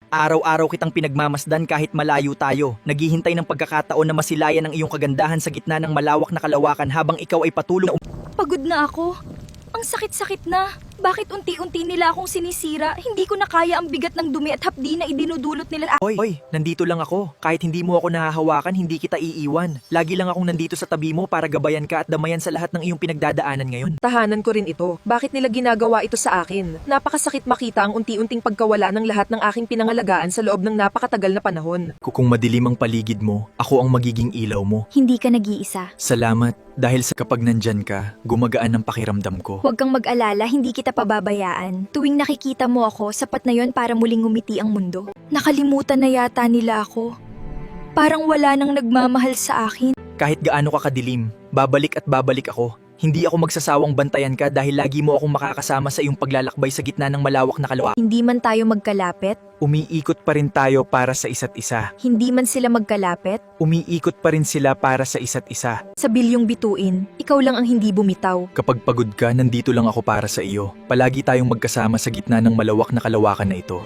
Araw-araw kitang pinagmamasdan kahit malayo tayo. Naghihintay ng pagkakataon na masilayan ang iyong kagandahan sa gitna ng malawak na kalawakan habang ikaw ay patuloy na Pagod na ako. Ang sakit-sakit na. Bakit unti-unti nila akong sinisira? Hindi ko na kaya ang bigat ng dumi at hapdi na idinudulot nila. Hoy, nandito lang ako. Kahit hindi mo ako nahahawakan, hindi kita iiwan. Lagi lang akong nandito sa tabi mo para gabayan ka at damayan sa lahat ng iyong pinagdadaanan ngayon. Tahanan ko rin ito. Bakit nila ginagawa ito sa akin? Napakasakit makita ang unti-unting pagkawala ng lahat ng aking pinangalagaan sa loob ng napakatagal na panahon. Kung madilim ang paligid mo, ako ang magiging ilaw mo. Hindi ka nag-iisa. Salamat, dahil sa kapag nandyan ka, gumagaan ang pakiramdam ko. Huwag kang mag-alala, hindi kita pababayaan. Tuwing nakikita mo ako, sapat na yon para muling ngumiti ang mundo. Nakalimutan na yata nila ako. Parang wala nang nagmamahal sa akin. Kahit gaano ka kadilim, babalik at babalik ako. Hindi ako magsasawang bantayan ka dahil lagi mo akong makakasama sa iyong paglalakbay sa gitna ng malawak na kalawakan. Hindi man tayo magkalapit, Umiikot pa rin tayo para sa isa't isa. hindi man sila magkalapit, Umiikot pa rin sila para sa isa't isa. sa bilyong bituin, ikaw lang ang hindi bumitaw. Kapag pagod ka, nandito lang ako para sa iyo. Palagi tayong magkasama sa gitna ng malawak na kalawakan na ito.